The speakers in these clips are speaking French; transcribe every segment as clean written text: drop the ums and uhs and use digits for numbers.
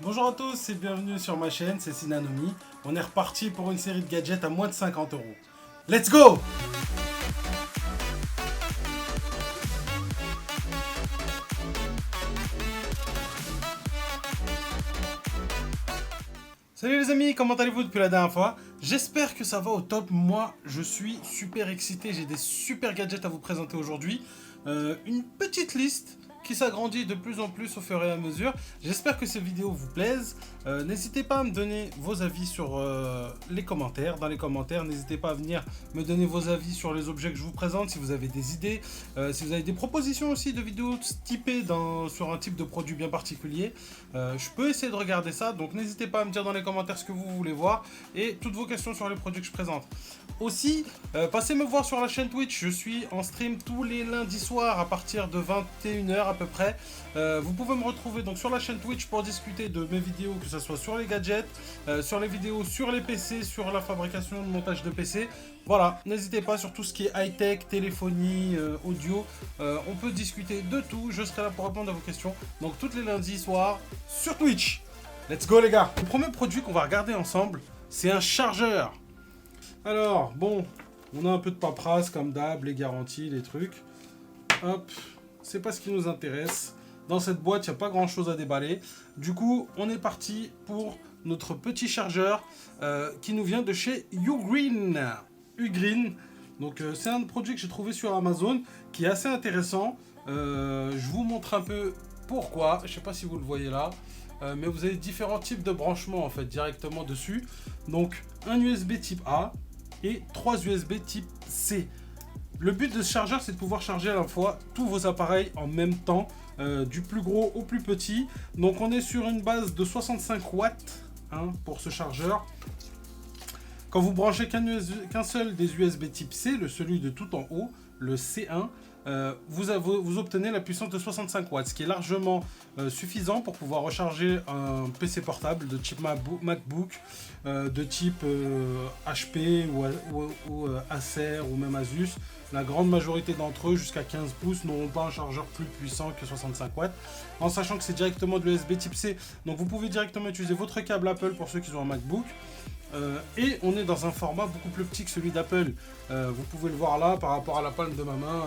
Bonjour à tous et bienvenue sur ma chaîne, c'est Sinanomi. On est reparti pour une série de gadgets à moins de 50 euros. Let's go! Salut les amis, comment allez-vous depuis la dernière fois? J'espère que ça va au top. Moi, je suis super excité. J'ai des super gadgets à vous présenter aujourd'hui. Une petite liste qui s'agrandit de plus en plus au fur et à mesure. J'espère que ces vidéos vous plaisent. N'hésitez pas à me donner vos avis sur les commentaires. Dans les commentaires, n'hésitez pas à venir me donner vos avis sur les objets que je vous présente. Si vous avez des idées, si vous avez des propositions aussi de vidéos typées sur un type de produit bien particulier. Je peux essayer de regarder ça, donc n'hésitez pas à me dire dans les commentaires ce que vous voulez voir et toutes vos questions sur les produits que je présente. Aussi, passez me voir sur la chaîne Twitch, je suis en stream tous les lundis soirs à partir de 21 h à peu près. Vous pouvez me retrouver donc sur la chaîne Twitch pour discuter de mes vidéos, que ce soit sur les gadgets, sur les vidéos sur les PC, sur la fabrication, le montage de PC. Voilà, n'hésitez pas sur tout ce qui est high-tech, téléphonie, audio. On peut discuter de tout, je serai là pour répondre à vos questions. Donc tous les lundis soirs sur Twitch. Let's go les gars. Le premier produit qu'on va regarder ensemble, c'est un chargeur. Alors, bon, on a un peu de paperasse comme d'hab, les garanties, les trucs. Hop, c'est pas ce qui nous intéresse. Dans cette boîte, il n'y a pas grand chose à déballer. Du coup, on est parti pour notre petit chargeur qui nous vient de chez Ugreen. Ugreen. Donc, c'est un produit que j'ai trouvé sur Amazon qui est assez intéressant. Je vous montre un peu pourquoi. Je sais pas si vous le voyez là. Mais vous avez différents types de branchements en fait directement dessus. Donc, un USB type A et 3 USB type C. Le but de ce chargeur, c'est de pouvoir charger à la fois tous vos appareils en même temps, du plus gros au plus petit. Donc on est sur une base de 65 watts pour ce chargeur. Quand vous branchez qu'un seul des USB type C, celui de tout en haut, le C1, vous obtenez la puissance de 65 watts, ce qui est largement suffisant pour pouvoir recharger un PC portable de type MacBook, de type HP ou Acer ou même Asus. La grande majorité d'entre eux, jusqu'à 15 pouces, n'auront pas un chargeur plus puissant que 65 watts, en sachant que c'est directement de l'USB type C. Donc vous pouvez directement utiliser votre câble Apple pour ceux qui ont un MacBook. Et on est dans un format beaucoup plus petit que celui d'Apple. Vous pouvez le voir là, par rapport à la palme de ma main.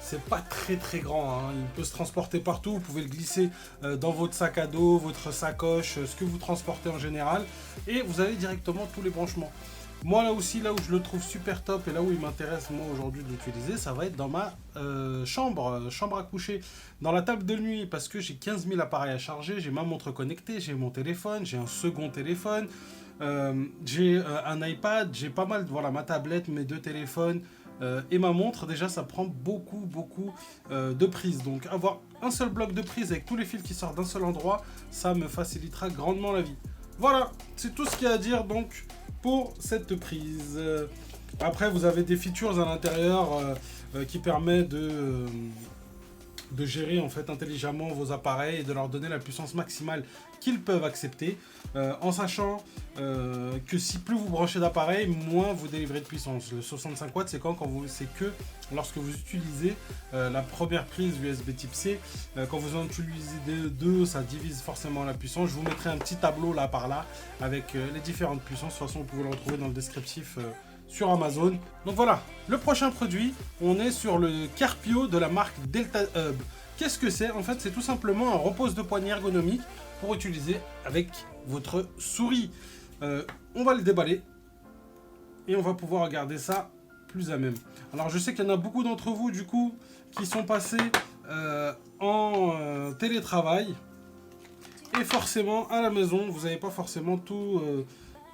C'est pas très grand, hein. Il peut se transporter partout. Vous pouvez le glisser dans votre sac à dos, votre sacoche, ce que vous transportez en général. Et vous avez directement tous les branchements. Moi là aussi, là où je le trouve super top et là où il m'intéresse moi aujourd'hui de l'utiliser, ça va être dans ma chambre à coucher, dans la table de nuit, parce que j'ai 15 000 appareils à charger, j'ai ma montre connectée, j'ai mon téléphone, j'ai un second téléphone, j'ai un iPad, j'ai pas mal, voilà, ma tablette, mes deux téléphones et ma montre. Déjà ça prend beaucoup de prises, donc avoir un seul bloc de prise avec tous les fils qui sortent d'un seul endroit, ça me facilitera grandement la vie. Voilà, c'est tout ce qu'il y a à dire donc pour cette prise. Après vous avez des features à l'intérieur qui permettent de gérer en fait intelligemment vos appareils et de leur donner la puissance maximale qu'ils peuvent accepter, en sachant que si plus vous branchez d'appareils, moins vous délivrez de puissance. Le 65 watts, c'est c'est que lorsque vous utilisez la première prise USB type C. Quand vous en utilisez deux, ça divise forcément la puissance. Je vous mettrai un petit tableau là par là avec les différentes puissances. De toute façon, vous pouvez le retrouver dans le descriptif sur Amazon. Donc voilà, le prochain produit, on est sur le Carpio de la marque Delta Hub. Qu'est-ce que c'est? En fait, c'est tout simplement un repose de poignet ergonomique pour utiliser avec votre souris. On va le déballer et on va pouvoir regarder ça plus à même. Alors je sais qu'il y en a beaucoup d'entre vous du coup qui sont passés en télétravail et forcément à la maison vous n'avez pas forcément tout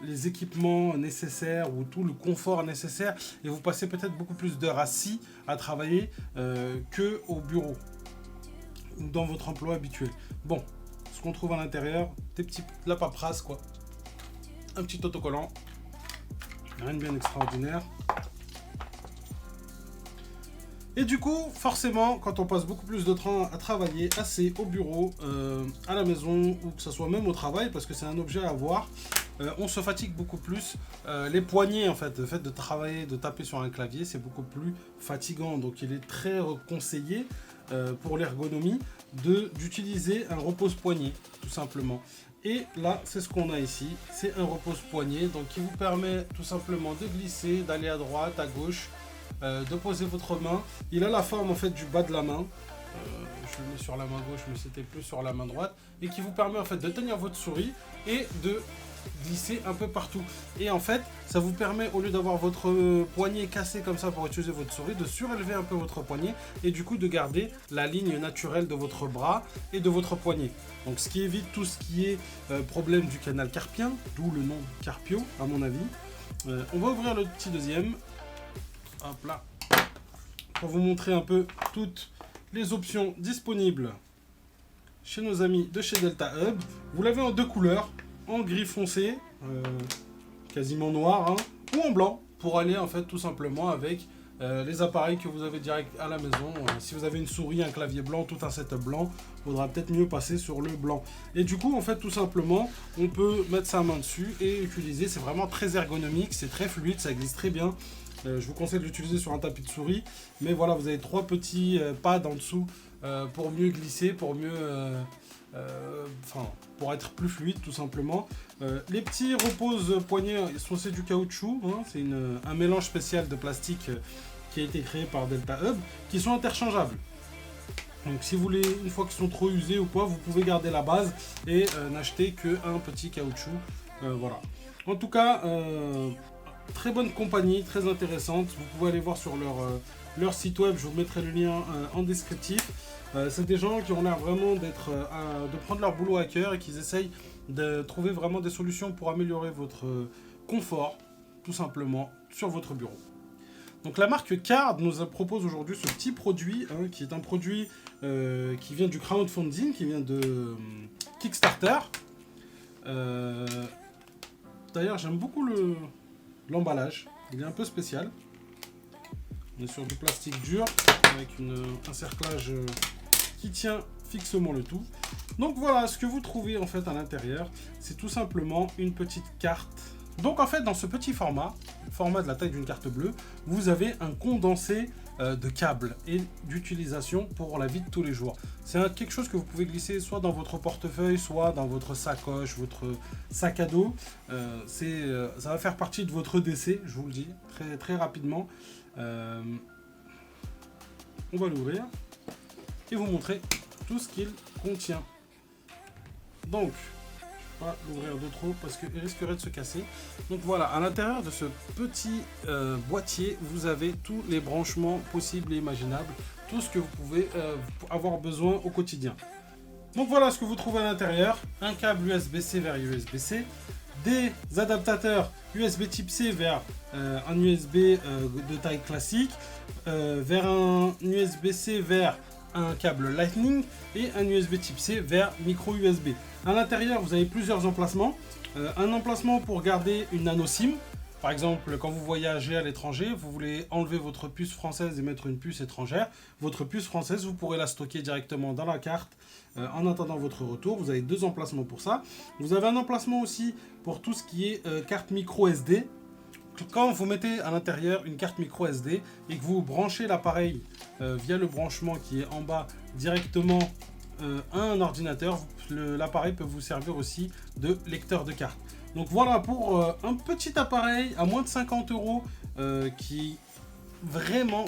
les équipements nécessaires ou tout le confort nécessaire et vous passez peut-être beaucoup plus d'heures assis à travailler que au bureau ou dans votre emploi habituel. Bon, ce qu'on trouve à l'intérieur, la paperasse quoi, un petit autocollant, rien de bien extraordinaire. Et du coup, forcément, quand on passe beaucoup plus de temps à travailler assis au bureau, à la maison, ou que ce soit même au travail, parce que c'est un objet à avoir, on se fatigue beaucoup plus. Les poignets, en fait, le fait de travailler, de taper sur un clavier, c'est beaucoup plus fatigant. Donc il est très conseillé pour l'ergonomie d'utiliser un repose-poignet, tout simplement. Et là, c'est ce qu'on a ici. C'est un repose-poignet, donc qui vous permet tout simplement de glisser, d'aller à droite, à gauche, de poser votre main. Il a la forme en fait du bas de la main. Je le mets sur la main gauche, mais c'était plus sur la main droite. Et qui vous permet en fait de tenir votre souris et de glisser un peu partout. Et en fait, ça vous permet, au lieu d'avoir votre poignet cassé comme ça pour utiliser votre souris, de surélever un peu votre poignet et du coup de garder la ligne naturelle de votre bras et de votre poignet. Donc ce qui évite tout ce qui est problème du canal carpien, d'où le nom Carpio à mon avis. On va ouvrir le petit deuxième. Hop là. Pour vous montrer un peu toutes les options disponibles chez nos amis de chez Delta Hub. Vous l'avez en deux couleurs. En gris foncé, quasiment noir, hein, ou en blanc, pour aller en fait tout simplement avec les appareils que vous avez direct à la maison. Si vous avez une souris, un clavier blanc, tout un setup blanc, il faudra peut-être mieux passer sur le blanc. Et du coup, en fait, tout simplement, on peut mettre sa main dessus et utiliser. C'est vraiment très ergonomique, c'est très fluide, ça glisse très bien. Je vous conseille de l'utiliser sur un tapis de souris, mais voilà, vous avez trois petits pads en dessous pour mieux glisser, pour mieux... pour être plus fluide tout simplement. Les petits repose-poignets, c'est du caoutchouc, hein, c'est un mélange spécial de plastique qui a été créé par Delta Hub, qui sont interchangeables. Donc si vous voulez, une fois qu'ils sont trop usés ou quoi, vous pouvez garder la base et n'acheter qu'un petit caoutchouc. Voilà. En tout cas, très bonne compagnie, très intéressante. Vous pouvez aller voir sur leur site web, je vous mettrai le lien en descriptif. C'est des gens qui ont l'air vraiment de prendre leur boulot à cœur et qui essayent de trouver vraiment des solutions pour améliorer votre confort, tout simplement, sur votre bureau. Donc la marque Card nous propose aujourd'hui ce petit produit, hein, qui est un produit qui vient du crowdfunding, qui vient de Kickstarter. D'ailleurs, j'aime beaucoup l'emballage, il est un peu spécial. On est sur du plastique dur avec un cerclage qui tient fixement le tout. Donc voilà, ce que vous trouvez en fait à l'intérieur, c'est tout simplement une petite carte. Donc en fait, dans ce petit format de la taille d'une carte bleue, vous avez un condensé de câbles et d'utilisation pour la vie de tous les jours. C'est quelque chose que vous pouvez glisser soit dans votre portefeuille, soit dans votre sacoche, votre sac à dos. Ça va faire partie de votre décès, je vous le dis, très, très rapidement. On va l'ouvrir et vous montrer tout ce qu'il contient. Donc, je ne vais pas l'ouvrir de trop parce qu'il risquerait de se casser. Donc voilà, à l'intérieur de ce petit boîtier, vous avez tous les branchements possibles et imaginables, tout ce que vous pouvez avoir besoin au quotidien. Donc voilà ce que vous trouvez à l'intérieur, un câble USB-C vers USB-C, des adaptateurs USB type C vers un USB de taille classique, vers un USB-C vers un câble Lightning et un USB type C vers micro USB. À l'intérieur, vous avez plusieurs emplacements. Un emplacement pour garder une nano SIM. Par exemple, quand vous voyagez à l'étranger, vous voulez enlever votre puce française et mettre une puce étrangère. Votre puce française, vous pourrez la stocker directement dans la carte en attendant votre retour. Vous avez deux emplacements pour ça. Vous avez un emplacement aussi pour tout ce qui est carte micro SD. Quand vous mettez à l'intérieur une carte micro SD et que vous branchez l'appareil via le branchement qui est en bas directement à un ordinateur, l'appareil peut vous servir aussi de lecteur de carte. Donc voilà pour un petit appareil à moins de 50 € qui vraiment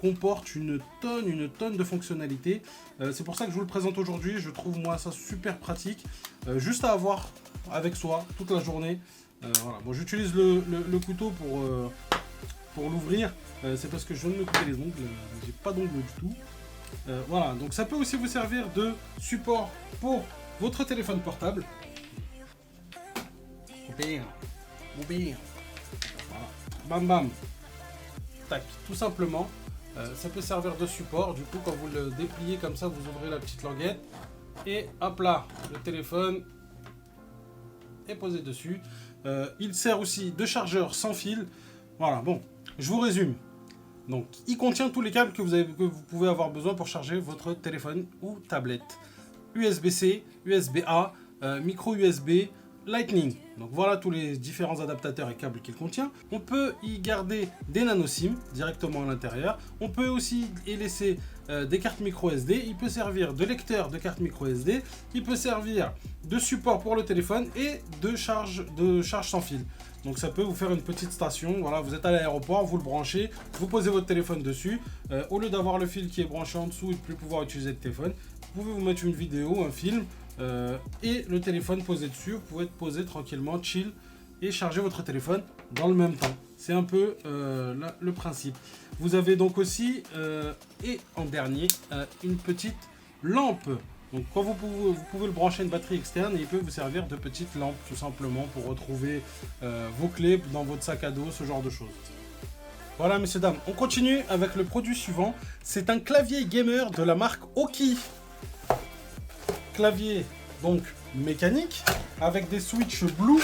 comporte une tonne de fonctionnalités. C'est pour ça que je vous le présente aujourd'hui. Je trouve moi ça super pratique, juste à avoir avec soi toute la journée. Voilà. Bon, j'utilise le couteau pour l'ouvrir. C'est parce que je viens de me couper les ongles. J'ai pas d'ongles du tout. Voilà, donc ça peut aussi vous servir de support pour votre téléphone portable. Voilà. Bam bam. Tac, tout simplement. Ça peut servir de support. Du coup, quand vous le dépliez comme ça, vous ouvrez la petite languette. Et hop là, le téléphone est posé dessus. Il sert aussi de chargeur sans fil. Voilà, bon, je vous résume. Donc, il contient tous les câbles que vous pouvez avoir besoin pour charger votre téléphone ou tablette. USB-C, USB-A, micro USB, Lightning. Donc voilà tous les différents adaptateurs et câbles qu'il contient. On peut y garder des nano SIM directement à l'intérieur. On peut aussi y laisser des cartes micro SD, il peut servir de lecteur de carte micro SD, il peut servir de support pour le téléphone et de charge sans fil. Donc ça peut vous faire une petite station. Voilà, vous êtes à l'aéroport, vous le branchez, vous posez votre téléphone dessus. Au lieu d'avoir le fil qui est branché en dessous et de plus pouvoir utiliser le téléphone, vous pouvez vous mettre une vidéo, un film et le téléphone posé dessus. Vous pouvez être posé tranquillement, chill et charger votre téléphone dans le même temps. C'est un peu le principe. Vous avez donc aussi, et en dernier, une petite lampe. Donc quand vous pouvez le brancher à une batterie externe et il peut vous servir de petite lampe tout simplement pour retrouver vos clés dans votre sac à dos, ce genre de choses. Voilà messieurs dames, on continue avec le produit suivant. C'est un clavier gamer de la marque Aukey. Clavier donc mécanique avec des switches Blue.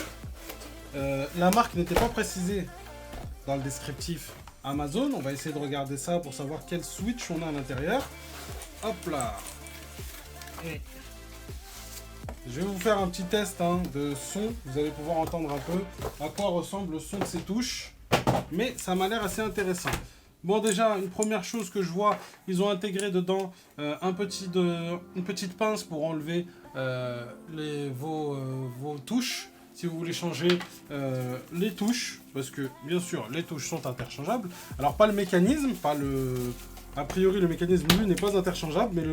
La marque n'était pas précisée dans le descriptif Amazon. On va essayer de regarder ça pour savoir quel switch on a à l'intérieur. Hop là. Je vais vous faire un petit test de son. Vous allez pouvoir entendre un peu à quoi ressemble le son de ces touches. Mais ça m'a l'air assez intéressant. Bon, déjà, une première chose que je vois, ils ont intégré dedans une petite pince pour enlever vos touches. Si vous voulez changer les touches, parce que bien sûr les touches sont interchangeables. Alors pas le mécanisme, a priori le mécanisme lui n'est pas interchangeable, mais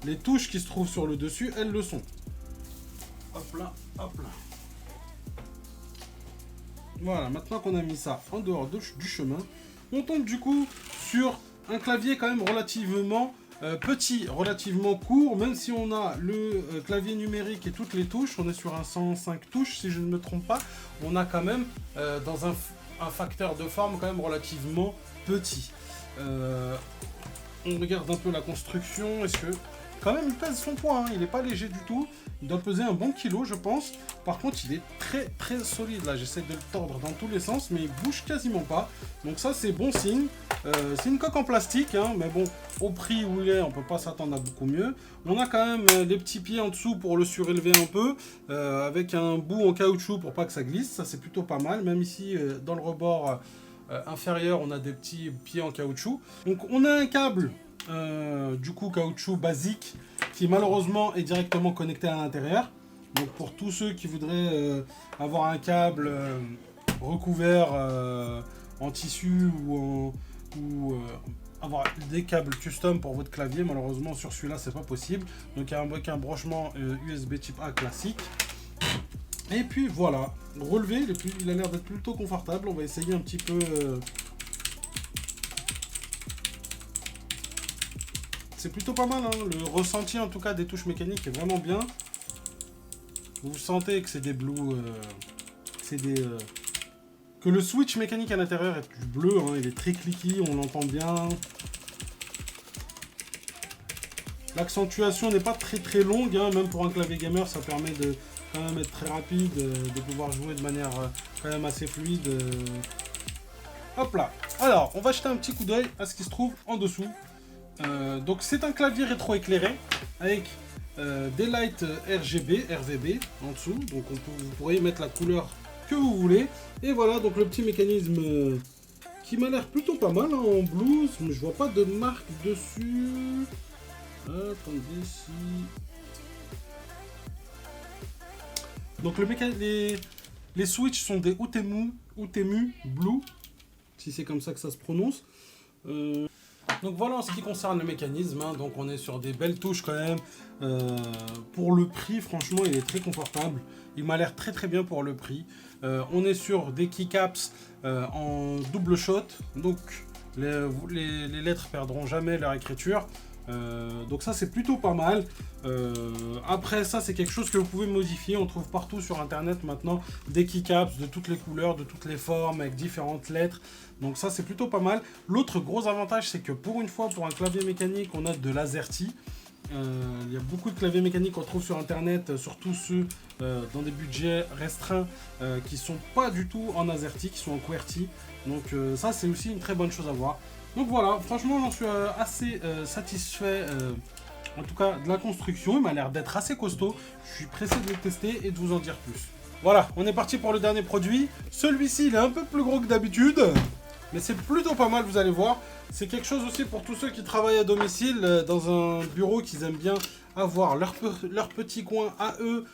les touches qui se trouvent sur le dessus, elles le sont. Hop là, hop là. Voilà, maintenant qu'on a mis ça en dehors du chemin, on tombe du coup sur un clavier quand même relativement petit, relativement court, même si on a le clavier numérique et toutes les touches, on est sur un 105 touches si je ne me trompe pas, on a quand même dans un facteur de forme quand même relativement petit. On regarde un peu la construction, est-ce que... Quand même il pèse son poids, il n'est pas léger du tout, il doit peser un bon kilo je pense. Par contre il est très très solide là, j'essaie de le tordre dans tous les sens mais il bouge quasiment pas. Donc ça c'est bon signe. C'est une coque en plastique, mais bon, au prix où il est, on peut pas s'attendre à beaucoup mieux. On a quand même des petits pieds en dessous pour le surélever un peu, avec un bout en caoutchouc pour pas que ça glisse, ça c'est plutôt pas mal. Même ici dans le rebord inférieur on a des petits pieds en caoutchouc. Donc on a un câble du coup caoutchouc basique qui malheureusement est directement connecté à l'intérieur. Donc pour tous ceux qui voudraient avoir un câble recouvert en tissu ou avoir des câbles custom pour votre clavier, malheureusement sur celui-là c'est pas possible. Donc avec un branchement USB type A classique. Et puis voilà, relevé, il a l'air d'être plutôt confortable. On va essayer un petit peu. C'est plutôt pas mal, le ressenti en tout cas des touches mécaniques est vraiment bien. Vous sentez que c'est des blue, que le switch mécanique à l'intérieur est du bleu, il est très clicky, on l'entend bien. L'accentuation n'est pas très très longue, même pour un clavier gamer ça permet de quand même être très rapide, de pouvoir jouer de manière quand même assez fluide. Hop là. Alors on va jeter un petit coup d'œil à ce qui se trouve en dessous. Donc c'est un clavier rétro-éclairé avec des lights RVB en dessous, donc vous pourrez mettre la couleur que vous voulez. Et voilà donc le petit mécanisme qui m'a l'air plutôt pas mal en blues, mais je vois pas de marque dessus. Attendez si... Donc les switches sont des Utemu Blue, si c'est comme ça que ça se prononce. Donc voilà en ce qui concerne le mécanisme, donc on est sur des belles touches quand même. Pour le prix, franchement, il est très confortable. Il m'a l'air très très bien pour le prix. On est sur des keycaps en double shot, donc les lettres perdront jamais leur écriture. Donc ça c'est plutôt pas mal. Après ça c'est quelque chose que vous pouvez modifier. On trouve partout sur internet maintenant des keycaps de toutes les couleurs, de toutes les formes, avec différentes lettres. Donc ça c'est plutôt pas mal. L'autre gros avantage c'est que pour une fois, pour un clavier mécanique, on a de l'AZERTY. Il y a beaucoup de claviers mécaniques qu'on trouve sur internet, surtout ceux dans des budgets restreints qui sont pas du tout en AZERTY, qui sont en QWERTY. Donc ça c'est aussi une très bonne chose à voir. Donc voilà, franchement j'en suis assez satisfait, en tout cas de la construction. Il m'a l'air d'être assez costaud. Je suis pressé de le tester et de vous en dire plus. Voilà, on est parti pour le dernier produit. Celui-ci il est un peu plus gros que d'habitude. Mais c'est plutôt pas mal, vous allez voir. C'est quelque chose aussi pour tous ceux qui travaillent à domicile, dans un bureau, qu'ils aiment bien avoir leur petit coin à eux.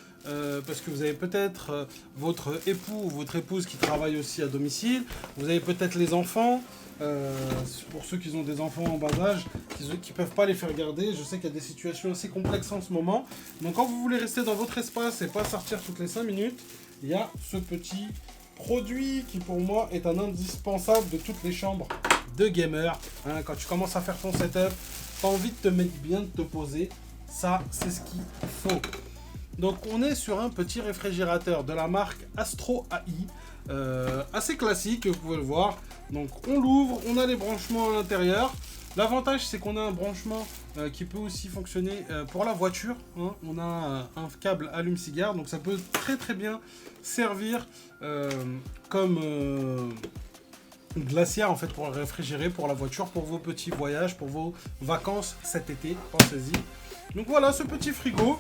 Parce que vous avez peut-être votre époux ou votre épouse qui travaille aussi à domicile. Vous avez peut-être les enfants. Pour ceux qui ont des enfants en bas âge, qui ne peuvent pas les faire garder. Je sais qu'il y a des situations assez complexes en ce moment. Donc quand vous voulez rester dans votre espace et pas sortir toutes les 5 minutes, il y a ce petit produit qui pour moi est un indispensable de toutes les chambres de gamer. Hein, quand tu commences à faire ton setup, tu as envie de te mettre bien, de te poser. Ça, c'est ce qu'il faut. Donc on est sur un petit réfrigérateur de la marque Astro AI, assez classique, vous pouvez le voir. Donc on l'ouvre, on a les branchements à l'intérieur. L'avantage c'est qu'on a un branchement qui peut aussi fonctionner pour la voiture. Hein. On a un câble allume-cigare, donc ça peut très très bien servir comme glacière en fait pour réfrigérer pour la voiture, pour vos petits voyages, pour vos vacances cet été, pensez-y. Donc voilà ce petit frigo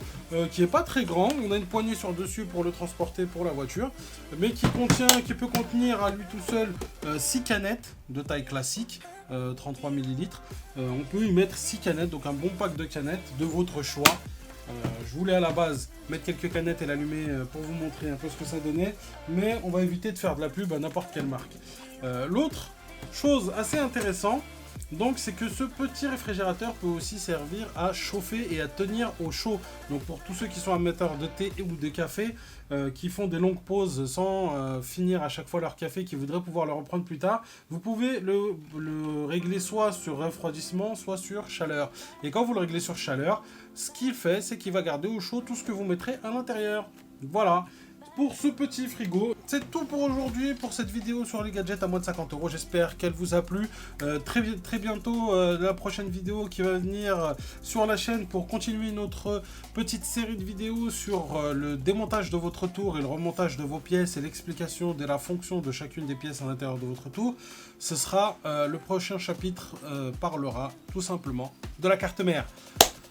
qui est pas très grand, on a une poignée sur dessus pour le transporter pour la voiture, mais qui peut contenir à lui tout seul 6 canettes de taille classique, 33 ml. On peut y mettre 6 canettes, donc un bon pack de canettes de votre choix. Je voulais à la base mettre quelques canettes et l'allumer pour vous montrer un peu ce que ça donnait, mais on va éviter de faire de la pub à n'importe quelle marque. L'autre chose assez intéressante, donc c'est que ce petit réfrigérateur peut aussi servir à chauffer et à tenir au chaud. Donc pour tous ceux qui sont amateurs de thé ou de café, qui font des longues pauses sans finir à chaque fois leur café, qui voudraient pouvoir le reprendre plus tard, vous pouvez le régler soit sur refroidissement, soit sur chaleur. Et quand vous le réglez sur chaleur, ce qu'il fait, c'est qu'il va garder au chaud tout ce que vous mettrez à l'intérieur. Voilà. Pour ce petit frigo, c'est tout pour aujourd'hui, pour cette vidéo sur les gadgets à moins de 50 €. J'espère qu'elle vous a plu. Très bientôt, la prochaine vidéo qui va venir sur la chaîne pour continuer notre petite série de vidéos sur le démontage de votre tour et le remontage de vos pièces et l'explication de la fonction de chacune des pièces à l'intérieur de votre tour. Ce sera le prochain chapitre parlera tout simplement de la carte mère.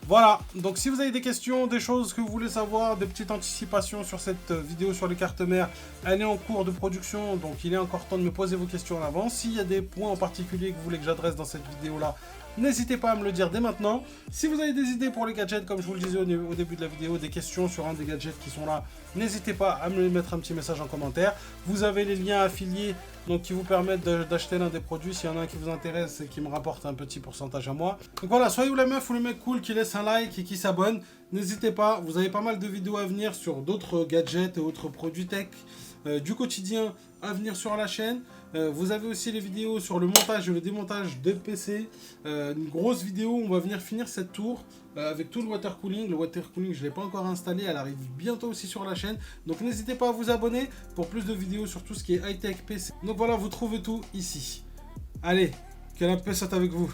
Voilà, donc si vous avez des questions, des choses que vous voulez savoir, des petites anticipations sur cette vidéo sur les cartes mères, elle est en cours de production, donc il est encore temps de me poser vos questions en avance. S'il y a des points en particulier que vous voulez que j'adresse dans cette vidéo-là, n'hésitez pas à me le dire dès maintenant. Si vous avez des idées pour les gadgets, comme je vous le disais au début de la vidéo, des questions sur un des gadgets qui sont là, n'hésitez pas à me mettre un petit message en commentaire. Vous avez les liens affiliés donc qui vous permettent d'acheter l'un des produits s'il y en a un qui vous intéresse et qui me rapporte un petit pourcentage à moi. Donc voilà, soyez la meuf ou le mec cool qui laisse un like et qui s'abonne. N'hésitez pas, vous avez pas mal de vidéos à venir sur d'autres gadgets et autres produits tech du quotidien à venir sur la chaîne. Vous avez aussi les vidéos sur le montage et le démontage de PC. Une grosse vidéo, on va venir finir cette tour avec tout le water cooling. Le water cooling, je ne l'ai pas encore installé, elle arrive bientôt aussi sur la chaîne. Donc n'hésitez pas à vous abonner pour plus de vidéos sur tout ce qui est high-tech PC. Donc voilà, vous trouvez tout ici. Allez, que la paix soit avec vous.